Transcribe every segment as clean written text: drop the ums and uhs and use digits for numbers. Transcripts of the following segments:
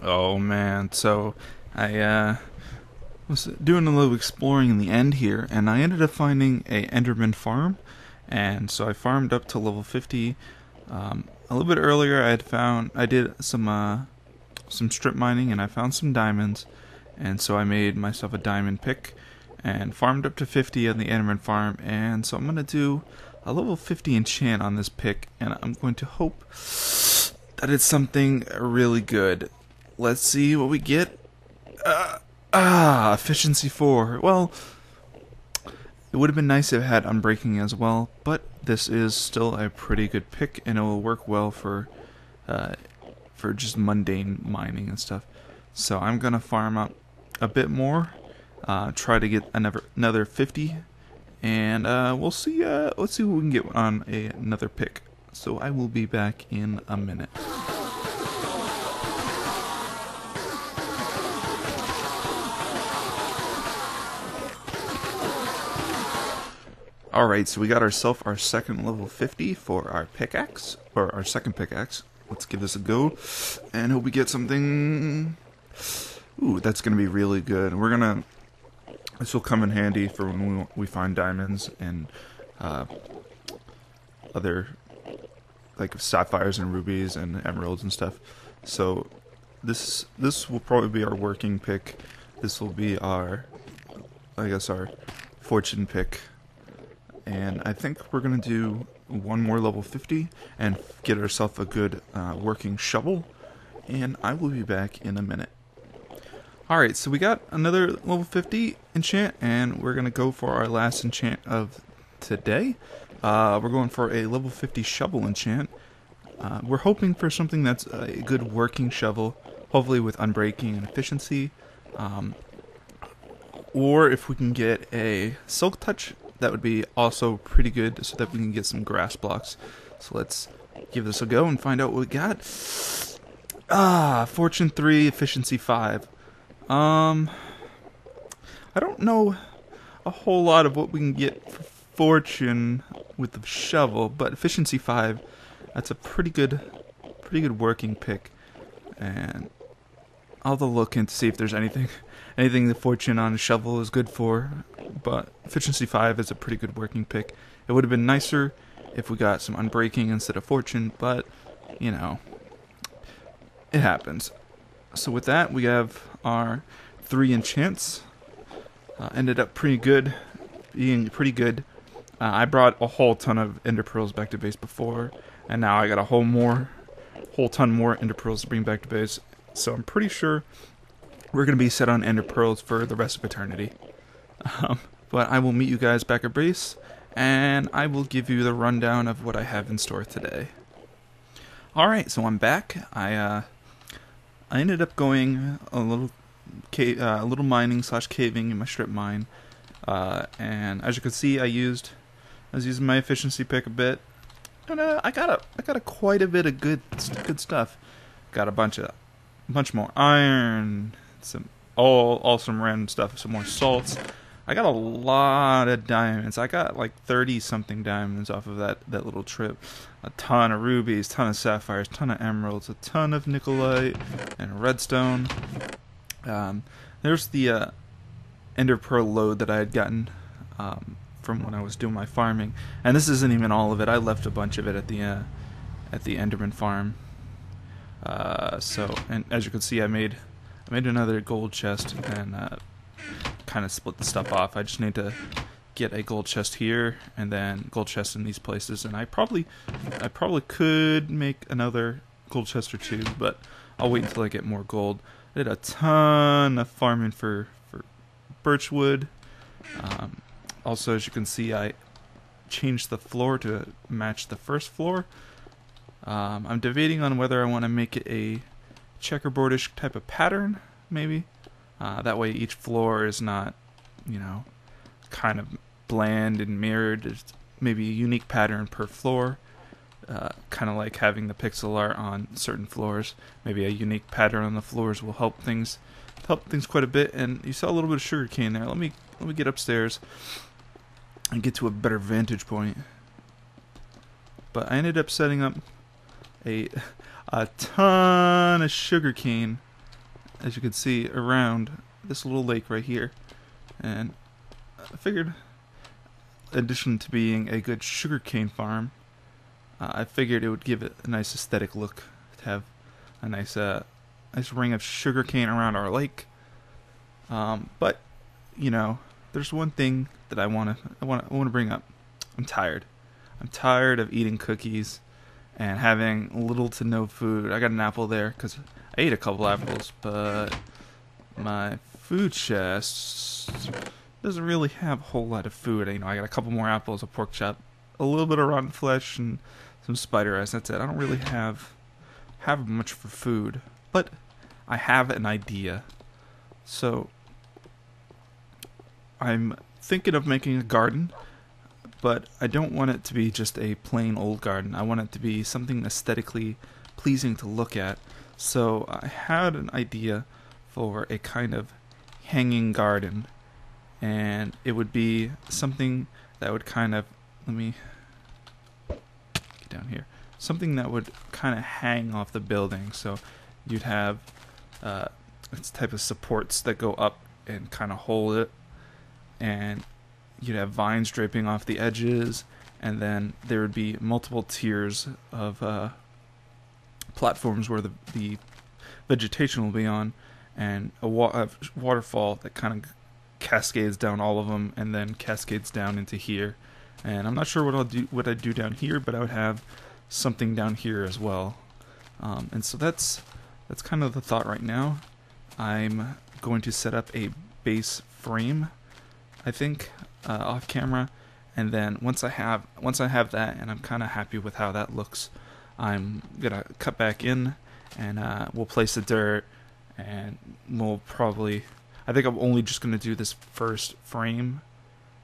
Oh man, so I was doing a little exploring in the end here, and I ended up finding a enderman farm, and so I farmed up to level 50. A little bit earlier, I did some strip mining, and I found some diamonds, and so I made myself a diamond pick, and farmed up to 50 on the enderman farm, and so I'm gonna do a level 50 enchant on this pick, and I'm going to hope that it's something really good. Let's see what we get. Efficiency 4. Well, it would have been nice if it had unbreaking as well, but this is still a pretty good pick, and it will work well for just mundane mining and stuff. So I'm gonna farm up a bit more, try to get another 50, and we'll see. Let's see what we can get on another pick. So I will be back in a minute. Alright, so we got ourselves our second level 50 for our pickaxe, or our second pickaxe. Let's give this a go, and hope we get something. Ooh, that's gonna be really good. This will come in handy for when we find diamonds and other, like sapphires and rubies and emeralds and stuff. So this will probably be our working pick. This will be our, I guess, our fortune pick. And I think we're going to do one more level 50 and get ourselves a good working shovel. And I will be back in a minute. Alright, so we got another level 50 enchant, and we're going to go for our last enchant of today. We're going for a level 50 shovel enchant. We're hoping for something that's a good working shovel, hopefully with unbreaking and efficiency. Or if we can get a silk touch, that would be also pretty good, so that we can get some grass blocks. So let's give this a go and find out what we got. Fortune 3, efficiency 5. I don't know a whole lot of what we can get for fortune with the shovel, but efficiency 5, that's a pretty good working pick. And I'll have to look and see if there's anything the fortune on a shovel is good for. But efficiency 5 is a pretty good working pick. It would have been nicer if we got some unbreaking instead of fortune, but you know, it happens. So with that, we have our 3 enchants. Ended up being pretty good. I brought a whole ton of ender pearls back to base before, and now I got a whole ton more ender pearls to bring back to base. So I'm pretty sure we're going to be set on ender pearls for the rest of eternity. But I will meet you guys back at base, and I will give you the rundown of what I have in store today. Alright, so I'm back. I ended up going a little mining / caving in my strip mine, and as you can see, I was using my efficiency pick a bit, and I got quite a bit of good stuff. Got a bunch more iron, some random stuff, some more salts. I got a lot of diamonds. I got like 30 something diamonds off of that little trip. A ton of rubies, ton of sapphires, ton of emeralds, a ton of nickelite and redstone. There's the ender pearl load that I had gotten from when I was doing my farming, and this isn't even all of it. I left a bunch of it at the enderman farm. And as you can see, I made another gold chest and kind of split the stuff off. I just need to get a gold chest here and then gold chest in these places, and I probably could make another gold chest or two, but I'll wait until I get more gold. I did a ton of farming for birchwood. Also, as you can see, I changed the floor to match the first floor. I'm debating on whether I want to make it a checkerboardish type of pattern, maybe. That way each floor is not, kind of bland and mirrored. There's maybe a unique pattern per floor. Kind of like having the pixel art on certain floors. Maybe a unique pattern on the floors will help things quite a bit. And you saw a little bit of sugarcane there. Let me get upstairs and get to a better vantage point. But I ended up setting up a ton of sugarcane as you can see, around this little lake right here. And I figured, in addition to being a good sugarcane farm, I figured it would give it a nice aesthetic look to have a nice ring of sugarcane around our lake. But you know, there's one thing that I want to bring up. I'm tired. I'm tired of eating cookies and having little to no food. I got an apple there because I ate a couple apples, but my food chest doesn't really have a whole lot of food. You know, I got a couple more apples, a pork chop, a little bit of rotten flesh, and some spider eyes. That's it. I don't really have much for food, but I have an idea. So I'm thinking of making a garden, but I don't want it to be just a plain old garden. I want it to be something aesthetically pleasing to look at. So I had an idea for a kind of hanging garden, and it would be something that would kind of, let me get down here, something that would kind of hang off the building. So you'd have this type of supports that go up and kind of hold it, and you'd have vines draping off the edges, and then there would be multiple tiers of platforms where the vegetation will be on, and a waterfall that kind of cascades down all of them, and then cascades down into here. And I'm not sure what I'd do down here, but I would have something down here as well. And so that's kind of the thought right now. I'm going to set up a base frame, I think, off camera, and then once I have that, and I'm kind of happy with how that looks, I'm gonna cut back in, and we'll place the dirt, and I think I'm only just gonna do this first frame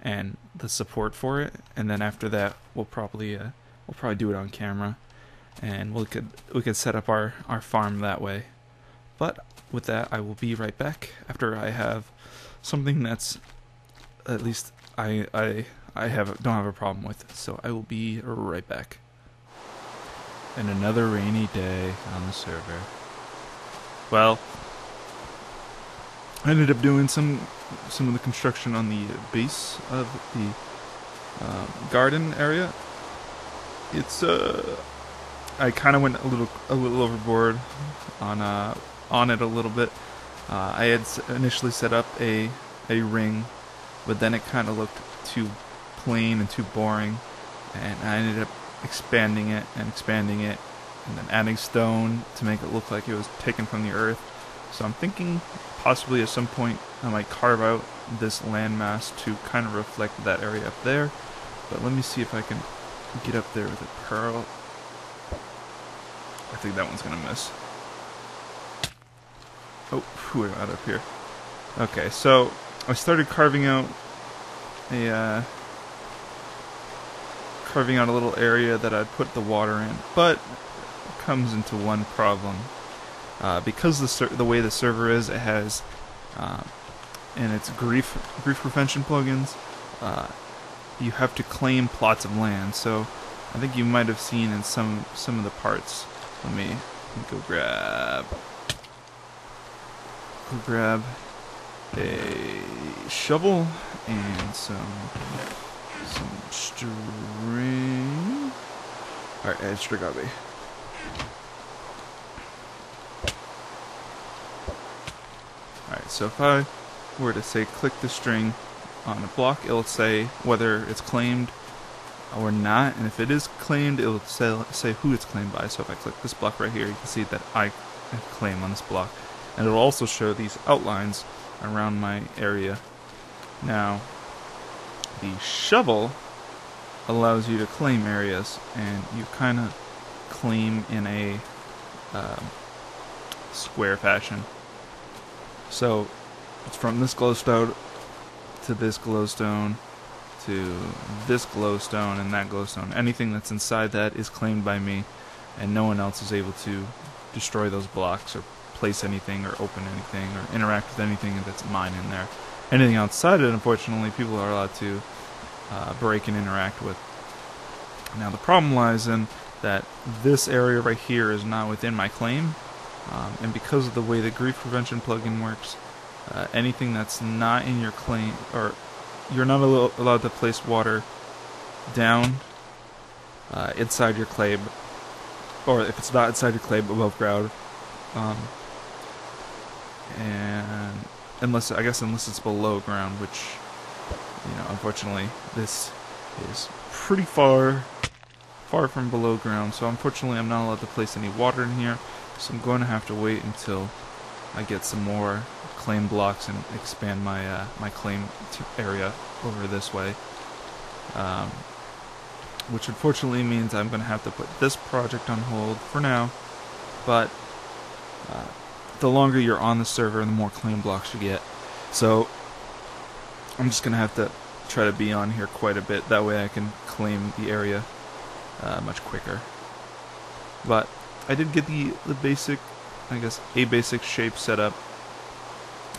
and the support for it, and then after that we'll probably do it on camera, and we could set up our farm that way. But with that, I will be right back after I have something that's at least I don't have a problem with. So I will be right back. And another rainy day on the server. Well, I ended up doing some of the construction on the base of the garden area. It's I kind of went a little overboard on it a little bit. I had initially set up a ring, but then it kind of looked too plain and too boring, and I ended up expanding it, and then adding stone to make it look like it was taken from the earth. So I'm thinking possibly at some point I might carve out this landmass to kind of reflect that area up there. But let me see if I can get up there with a pearl. I think that one's gonna miss. Oh, we're not up here. Okay, so I started carving out a little area that I'd put the water in, but it comes into one problem. Because the way the server is, it has in its grief prevention plugins, you have to claim plots of land. So I think you might have seen in some of the parts. Let me go grab a shovel and some string. Alright, extra gobby. Alright, so if I were to say click the string on a block, it'll say whether it's claimed or not, and if it is claimed, it'll say who it's claimed by. So if I click this block right here, you can see that I have claim on this block, and it'll also show these outlines around my area. Now, the shovel allows you to claim areas, and you kind of claim in a square fashion. So it's from this glowstone to this glowstone to this glowstone and that glowstone. Anything that's inside that is claimed by me, and no one else is able to destroy those blocks or place anything or open anything or interact with anything that's mine in there. Anything outside it, unfortunately, people are allowed to break and interact with. Now the problem lies in that this area right here is not within my claim, And because of the way the grief prevention plugin works, anything that's not in your claim, or you're not allowed to place water down inside your claim, or if it's not inside your claim, above ground, and unless it's below ground, which, unfortunately this is pretty far from below ground, so unfortunately I'm not allowed to place any water in here, so I'm going to have to wait until I get some more claim blocks and expand my my claim area over this way, which unfortunately means I'm going to have to put this project on hold for now, but the longer you're on the server, the more claim blocks you get, so I'm just going to have to try to be on here quite a bit, that way I can claim the area much quicker. But I did get the basic, I guess, a basic shape set up.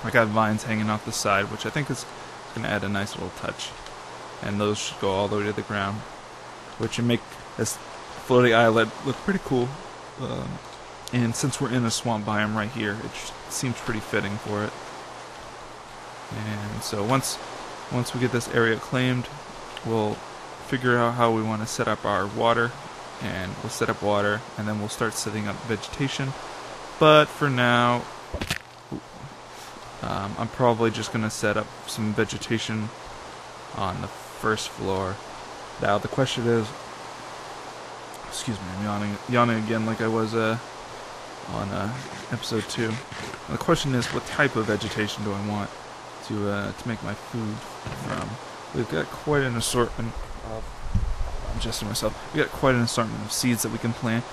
I got vines hanging off the side, which I think is going to add a nice little touch. And those should go all the way to the ground, which would make this floating island look pretty cool. And since we're in a swamp biome right here, it seems pretty fitting for it. And so once we get this area claimed, we'll figure out how we want to set up our water, and we'll set up water, and then we'll start setting up vegetation. But for now, I'm probably just going to set up some vegetation on the first floor. Now the question is, excuse me, I'm yawning again like I was on episode 2. The question is, what type of vegetation do I want to make my food from? We've got quite an assortment of, I'm adjusting myself, we've got quite an assortment of seeds that we can plant.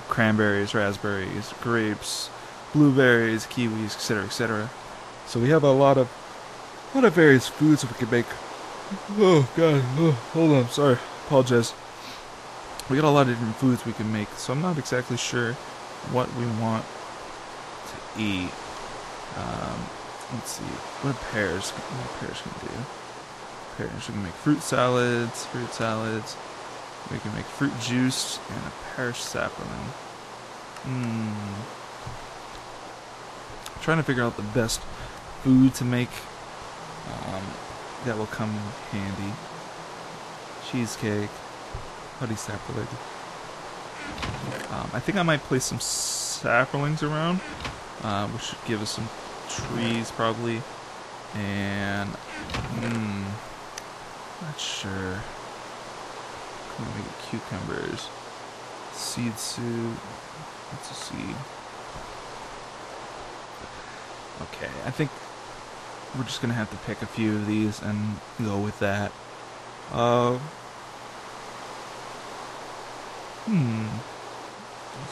Cranberries, raspberries, grapes, blueberries, kiwis, etc., etc. So we have a lot of various foods that we can make. Oh god, hold on, sorry, apologize. We got a lot of different foods we can make, so I'm not exactly sure what we want to eat. Let's see, what pears can do? Pears, we can make fruit salads. We can make fruit juice and a pear sapling. Trying to figure out the best food to make that will come in handy. Cheesecake, honey sapling. I think I might place some saplings around, which should give us some trees probably, and not sure. Maybe cucumbers, seed soup. What's a seed? Okay, I think we're just gonna have to pick a few of these and go with that. That's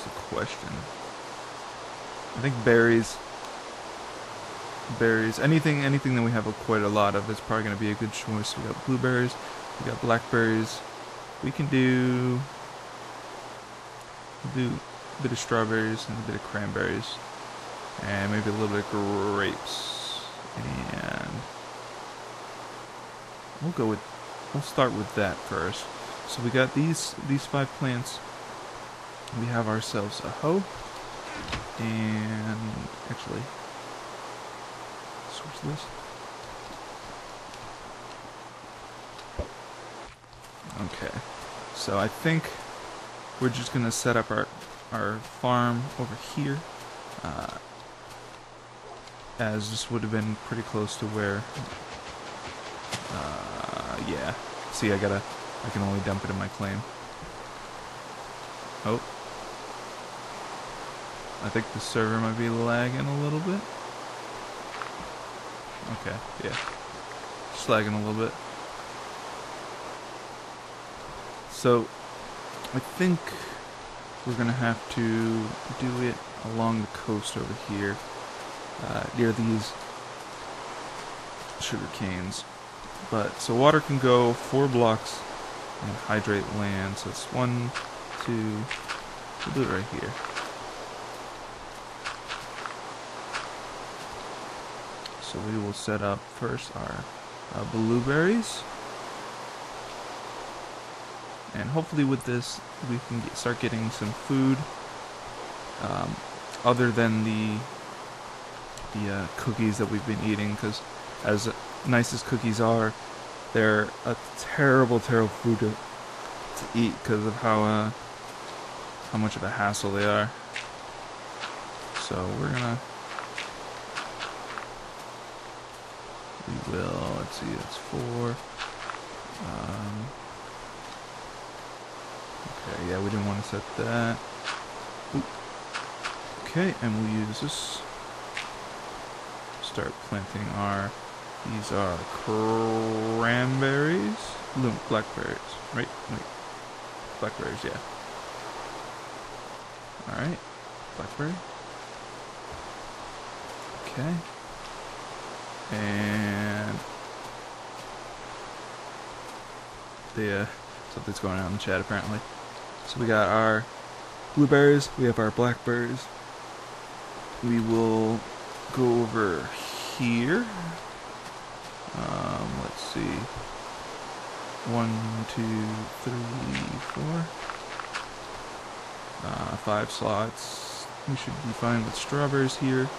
a question. I think berries, anything that we have quite a lot of is probably going to be a good choice. We got blueberries, we got blackberries, we can do a bit of strawberries and a bit of cranberries, and maybe a little bit of grapes, and we'll start with that first. So we got these 5 plants. We have ourselves a hoe, and actually, switch this. Okay, so I think we're just gonna set up our farm over here, as this would have been pretty close to where. Yeah. See, I can only dump it in my claim. Oh. I think the server might be lagging a little bit. Okay, yeah. Just lagging a little bit. So, I think we're gonna have to do it along the coast over here, near these sugar canes. But, so water can go 4 blocks and hydrate land. So it's 1, 2, we'll do it right here. So we will set up first our blueberries. And hopefully with this we can start getting some food. other than the cookies that we've been eating, because as nice as cookies are, they're a terrible food to eat because of how much of a hassle they are. So we will, let's see, that's 4. Okay, yeah, we didn't want to set that. Ooh. Okay, and we'll use this. Start planting these are cranberries? No, blackberries, right? Wait, blackberries, yeah. Alright, blackberry. Okay. And something's going on in the chat apparently. So we got our blueberries, we have our blackberries. We will go over here. Let's see. 1, 2, 3, 4. 5 slots. We should be fine with strawberries here.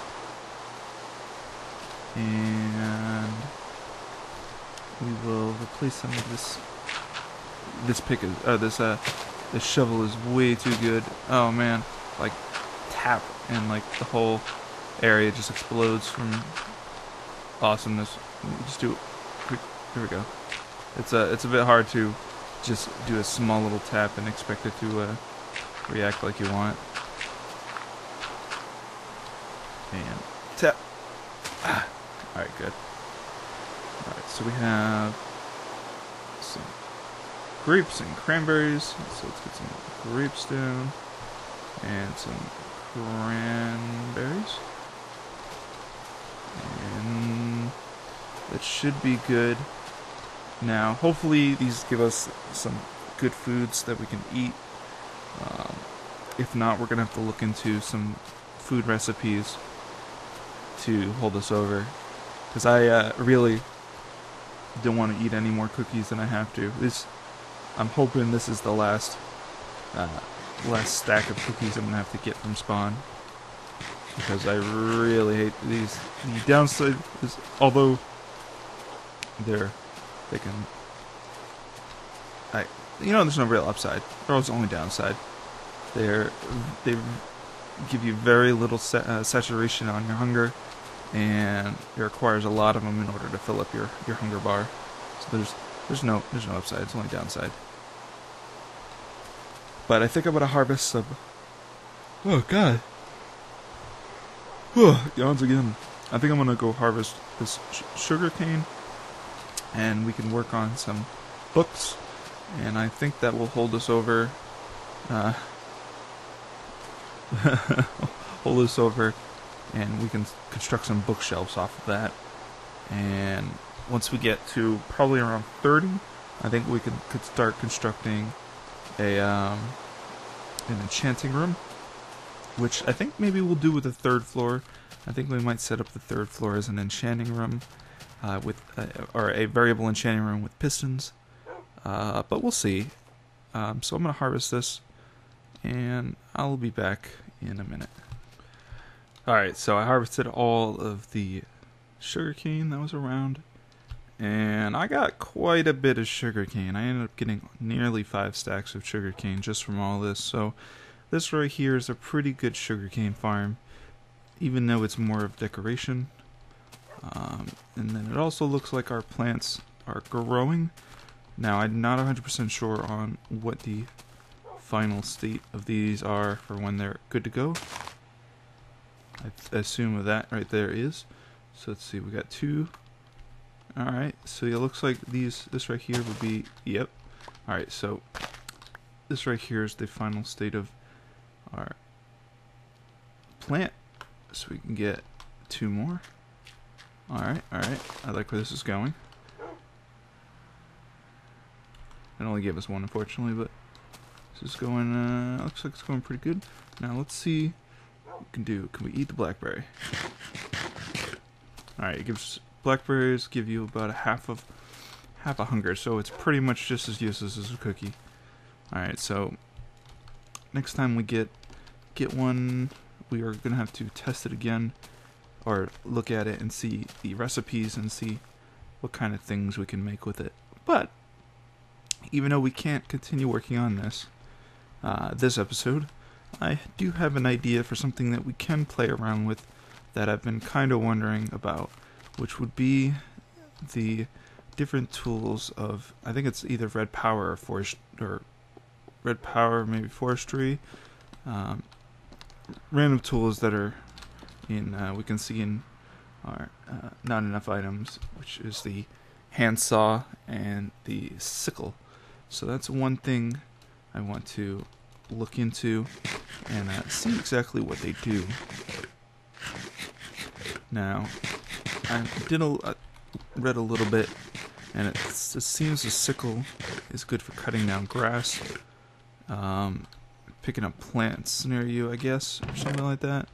And we will replace some of this. This shovel is way too good. Oh man, like tap and like the whole area just explodes from awesomeness. Just do it quick. Here we go. It's a bit hard to just do a small little tap and expect it to react like you want. And tap. Alright, good. Alright, so we have some grapes and cranberries. So let's get some grapes down. And some cranberries. And that should be good. Now, hopefully these give us some good foods that we can eat. If not, we're going to have to look into some food recipes to hold us over. Because I really don't want to eat any more cookies than I have to. I'm hoping this is the last stack of cookies I'm going to have to get from spawn. Because I really hate these. The downside is, although they can... there's no real upside. There's only downside. They give you very little saturation on your hunger, and it requires a lot of them in order to fill up your hunger bar. So there's no upside. It's only downside. But I think I'm gonna harvest some. Oh God. Yawns again. I think I'm gonna go harvest this sugar cane, and we can work on some books, and I think that will hold us over. Hold us over, and we can construct some bookshelves off of that. And once we get to probably around 30, I think we could start constructing an enchanting room, which I think maybe we'll do with the 3rd floor. I think we might set up the 3rd floor as an enchanting room, or a variable enchanting room with pistons. But we'll see. So I'm gonna harvest this, and I'll be back in a minute. Alright, so I harvested all of the sugarcane that was around, and I got quite a bit of sugarcane. I ended up getting nearly 5 stacks of sugarcane just from all this. So this right here is a pretty good sugarcane farm, even though it's more of decoration. And then it also looks like our plants are growing. Now, I'm not 100% sure on what the final state of these are for when they're good to go. I assume that right there is. So let's see, we got 2. Alright, so it looks like this right here would be, yep. Alright, so this right here is the final state of our plant. So we can get 2 more. Alright, I like where this is going. It only gave us 1, unfortunately, but this is going, looks like it's going pretty good. Now let's see what we can do. Can we eat the blackberry? Alright, it gives blackberries give you about half a hunger, so it's pretty much just as useless as a cookie. Alright, so next time we get one, we are gonna have to test it again, or look at it and see the recipes and see what kind of things we can make with it. But even though we can't continue working on this this episode, I do have an idea for something that we can play around with that I've been kind of wondering about, which would be the different tools of, I think it's either red power or red power, maybe forestry, random tools that are in we can see in our not enough items, which is the handsaw and the sickle. So that's one thing I want to look into and see exactly what they do. Now, I read a little bit, and it seems the sickle is good for cutting down grass, picking up plants near you, I guess, or something like that.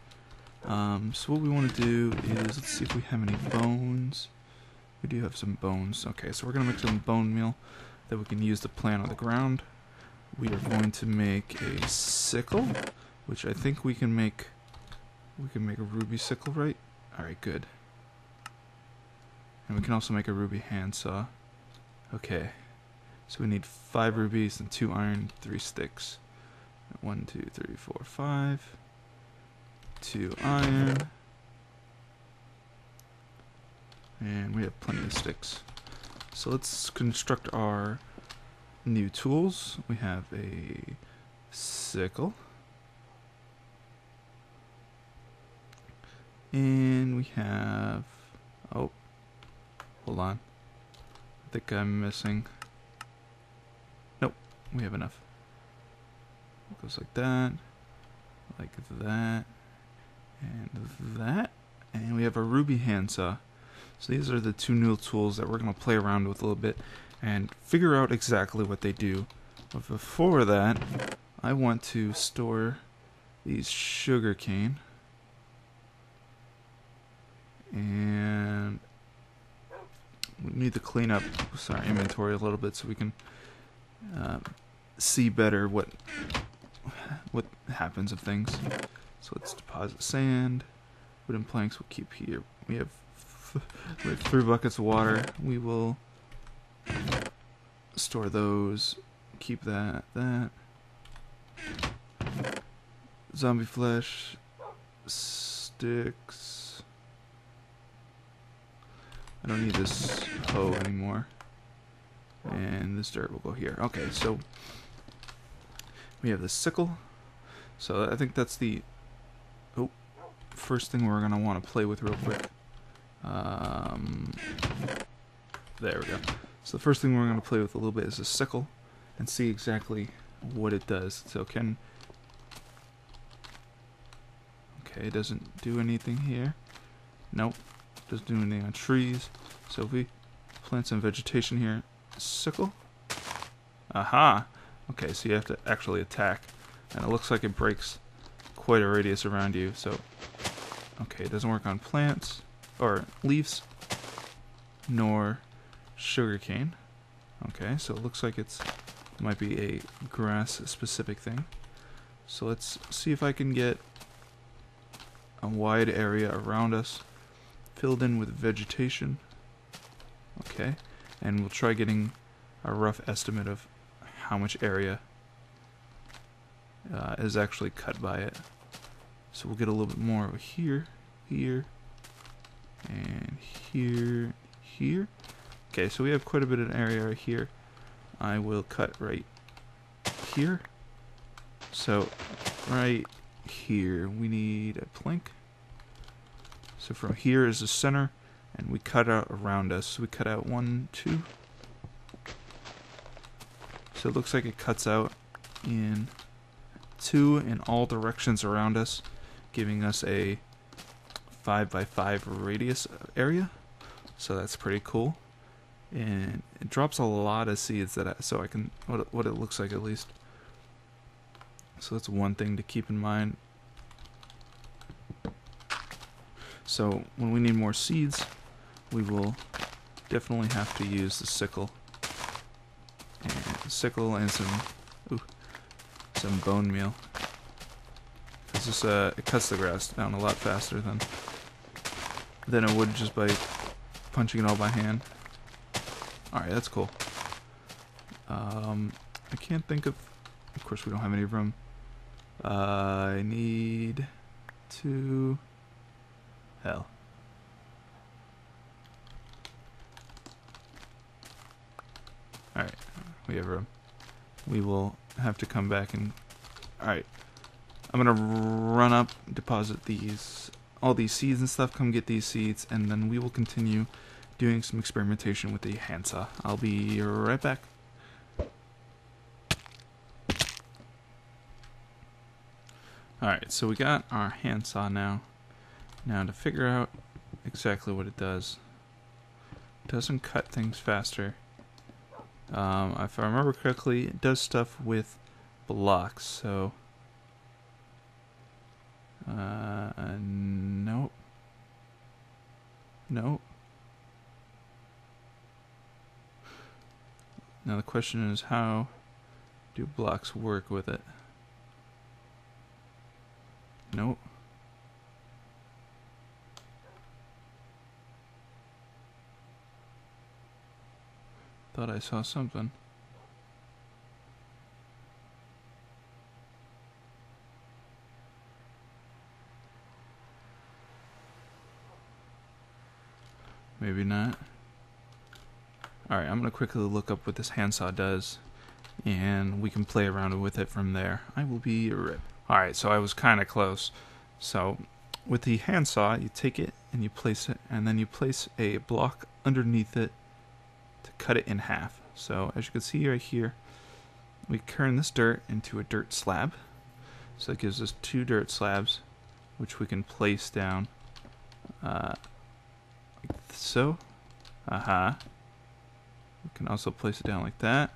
So what we want to do is, let's see if we have any bones. We do have some bones. Okay, so we're going to make some bone meal that we can use to plant on the ground. We are going to make a sickle, which I think we can make a ruby sickle, right? Alright, good. And we can also make a ruby handsaw. Okay. So we need 5 rubies and 2 iron, 3 sticks. 1, 2, 3, 4, 5. 2 iron. And we have plenty of sticks. So let's construct our new tools. We have a sickle. And we have... oh, hold on. I think I'm missing... nope, we have enough. It goes like that, and that. And we have a ruby handsaw. So these are the 2 new tools that we're going to play around with a little bit and figure out exactly what they do. But before that, I want to store these sugarcane. And we need to clean up our inventory a little bit so we can see better what happens of things. So let's deposit sand. Wooden planks we'll keep here. We have 3 buckets of water. We will store those. Keep that. Zombie flesh. Sticks. I don't need this hoe anymore. And this dirt will go here. Okay, so we have the sickle. So I think that's the first thing we're going to want to play with real quick. There we go. So the first thing we're going to play with a little bit is the sickle and see exactly what it does. So okay, it doesn't do anything here. Nope, doesn't do anything on trees. So if we plant some vegetation here, sickle. Aha! Okay, so you have to actually attack, and it looks like it breaks quite a radius around you. So okay, it doesn't work on plants or leaves nor sugarcane. Okay, so it looks like it might be a grass specific thing. So let's see if I can get a wide area around us filled in with vegetation. Okay, and we'll try getting a rough estimate of how much area is actually cut by it. So we'll get a little bit more over here, and here. Okay, so we have quite a bit of an area right here. I will cut right here. So right here we need a plank. So from here is the center, and we cut out around us. So we cut out 1, 2. So it looks like it cuts out in 2 in all directions around us, giving us a 5 by 5 radius area. So that's pretty cool. And it drops a lot of seeds so I can what it looks like at least. So that's one thing to keep in mind. So when we need more seeds, we will definitely have to use the sickle. And some bone meal. because this it cuts the grass down a lot faster than it would just by punching it all by hand. All right, that's cool. I can't think of. Of course, we don't have any room. I need to. Hell. Alright, we have room. We will have to come back and... Alright. I'm gonna run up, deposit these... all these seeds and stuff, come get these seeds, and then we will continue doing some experimentation with the handsaw. I'll be right back. Alright, so we got our handsaw now. Now to figure out exactly what it does. It doesn't cut things faster. If I remember correctly, it does stuff with blocks, so... nope. Nope. Now the question is, how do blocks work with it? Nope. Thought I saw something. Maybe not. Alright, I'm gonna quickly look up what this handsaw does, and we can play around with it from there. I will be right. Alright, so I was kinda close. So, with the handsaw, you take it and you place it, and then you place a block underneath it to cut it in half. So as you can see right here, we turn this dirt into a dirt slab. So that gives us 2 dirt slabs, which we can place down like so. We can also place it down like that.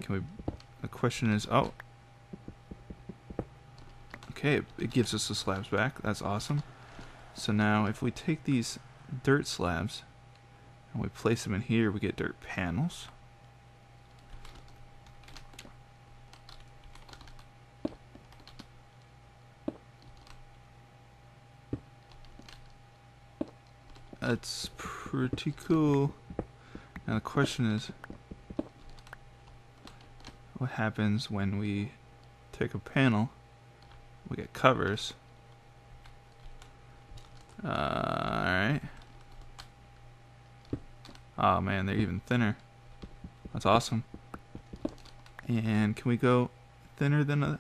Can we? The question is, oh, okay, it gives us the slabs back. That's awesome. So now if we take these dirt slabs and we place them in here, we get dirt panels. That's pretty cool. Now the question is, what happens when we take a panel, we get covers. Alright. Oh man, they're even thinner. That's awesome. And can we go thinner than a...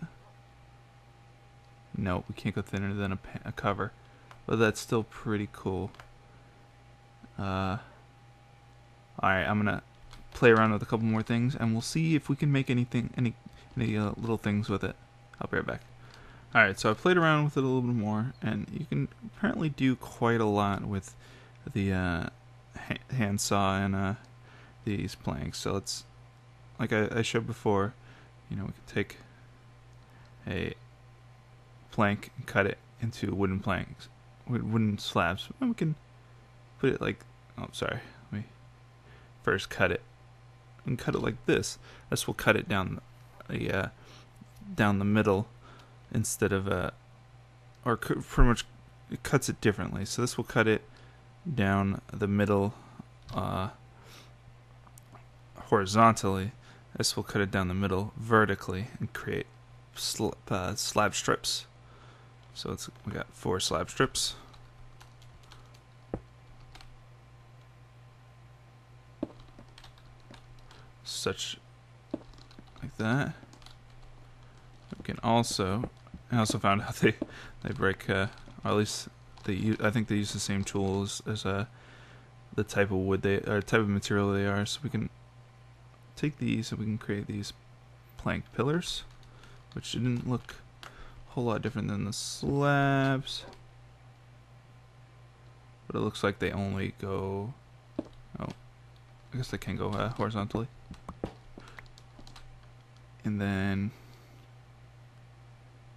No, we can't go thinner than a cover. But that's still pretty cool. Alright, I'm gonna play around with a couple more things, and we'll see if we can make any little things with it. I'll be right back. Alright, so I played around with it a little bit more, and you can apparently do quite a lot with the handsaw and these planks. So let's, like I showed before, you know, we can take a plank and cut it into wooden planks, wooden slabs. And we can put it like, oh sorry, let me first cut it. We can cut it like this. This will cut it down the middle instead of or pretty much it cuts it differently. So this will cut it down the middle horizontally. This will cut it down the middle vertically and create slab strips. So we got 4 slab strips. Such like that. We can also, I also found out they break, or at least I think they use the same tools as the type of wood or type of material they are. So we can take these and we can create these plank pillars, which didn't look a whole lot different than the slabs, but it looks like they only go, oh, I guess they can go horizontally. And then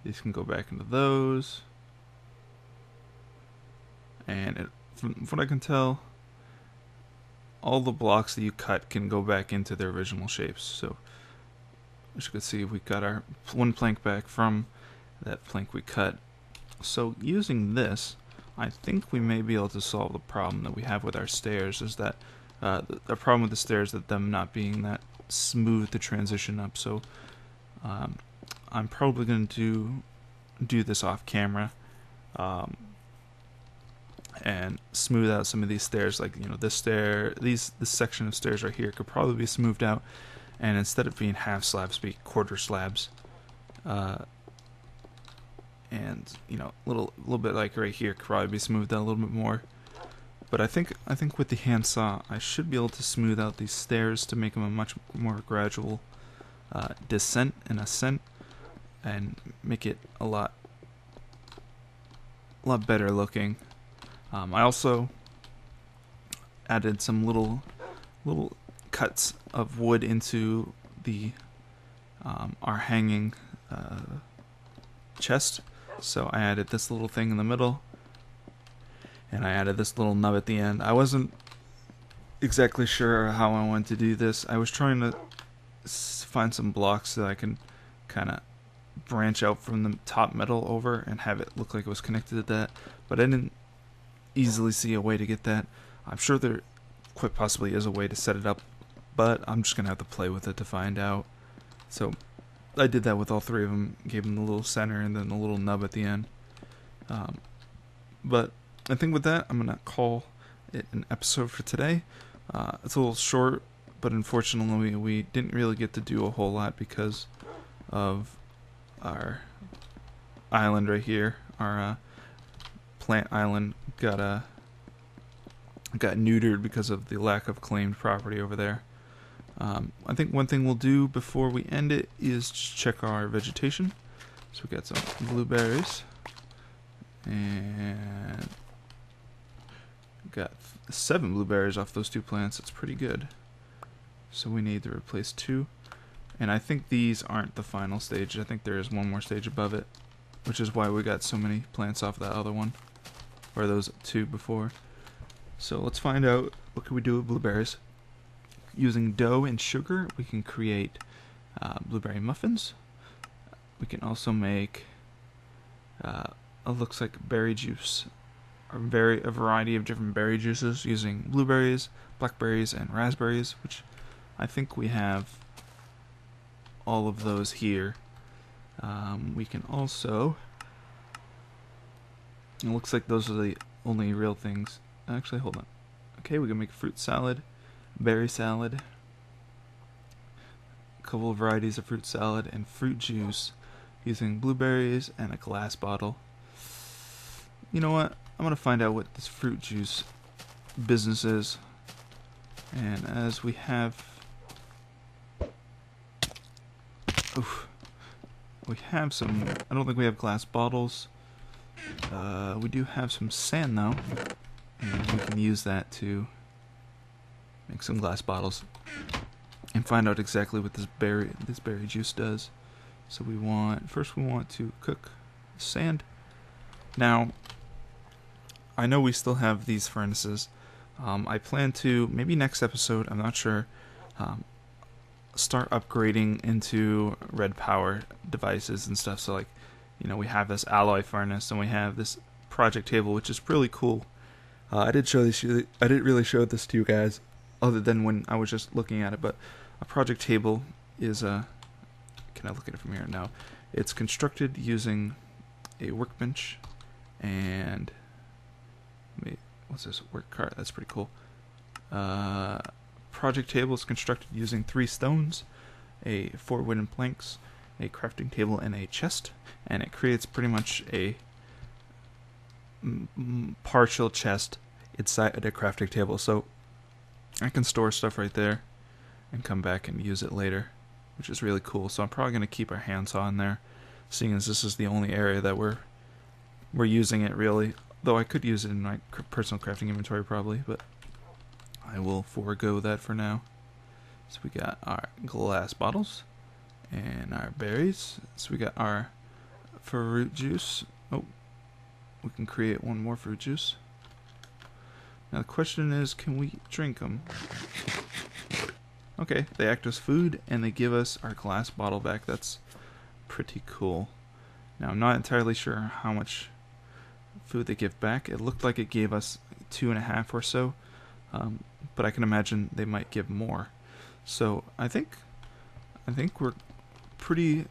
these can go back into those. And from what I can tell, all the blocks that you cut can go back into their original shapes. So as you can see, we got our one plank back from that plank we cut. So using this, I think we may be able to solve the problem that we have with our stairs. Is that the problem with the stairs that them not being that smooth to transition up. So I'm probably going to do this off camera and smooth out some of these stairs. Like, you know, this section of stairs right here could probably be smoothed out, and instead of being half slabs, be quarter slabs. And you know, a little bit like right here could probably be smoothed out a little bit more. But I think with the handsaw, I should be able to smooth out these stairs to make them a much more gradual descent and ascent, and make it a lot better looking. I also added some little cuts of wood into the our hanging chest. So I added this little thing in the middle, and I added this little nub at the end. I wasn't exactly sure how I wanted to do this. I was trying to find some blocks that I can kind of branch out from the top metal over and have it look like it was connected to that, but I didn't easily see a way to get that. I'm sure there quite possibly is a way to set it up, but I'm just gonna have to play with it to find out. So I did that with all three of them, gave them the little center and then the little nub at the end. But I think with that, I'm gonna call it an episode for today. It's a little short, but unfortunately we didn't really get to do a whole lot because of our island right here. Our plant island got neutered because of the lack of claimed property over there. I think one thing we'll do before we end it is just check our vegetation. So we got some blueberries, and got 7 blueberries off those 2 plants. That's pretty good. So we need to replace 2, and I think these aren't the final stage. I think there is one more stage above it, which is why we got so many plants off that other one, or those 2 before. So let's find out what can we do with blueberries. Using dough and sugar, we can create blueberry muffins. We can also make it looks like berry juice, a variety of different berry juices using blueberries, blackberries, and raspberries, which I think we have all of those here. We can also, it looks like those are the only real things. Actually, hold on. Okay, we can make fruit salad, berry salad, a couple of varieties of fruit salad, and fruit juice using blueberries and a glass bottle. You know what? I'm going to find out what this fruit juice business is. And as we have... we have some... I don't think we have glass bottles. We do have some sand, though. And we can use that to make some glass bottles and find out exactly what this berry juice does. So we want to cook sand. Now, I know we still have these furnaces. I plan to, maybe next episode, I'm not sure, start upgrading into red power devices and stuff. So like, you know, we have this alloy furnace and we have this project table, which is really cool. I didn't really show this to you guys, other than when I was just looking at it. But a project table is a. Can I look at it from here? No, it's constructed using a workbench and. What's this? Work cart. That's pretty cool. Project table is constructed using 3 stones, 4 wooden planks, a crafting table, and a chest, and it creates pretty much a partial chest inside the crafting table. So I can store stuff right there and come back and use it later, which is really cool. So I'm probably going to keep our handsaw in there, seeing as this is the only area that we're using it really. Though I could use it in my personal crafting inventory probably, but I will forego that for now. So we got our glass bottles and our berries. So we got our fruit juice. Oh, we can create one more fruit juice. Now the question is, can we drink them? Okay, they act as food and they give us our glass bottle back. That's pretty cool. Now, I'm not entirely sure how much food they give back. It looked like it gave us 2.5 or so, but I can imagine they might give more. So I think we're pretty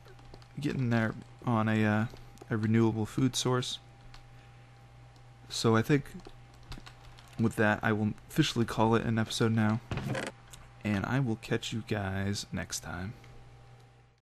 getting there on a renewable food source. So I think with that, I will officially call it an episode now, and I will catch you guys next time.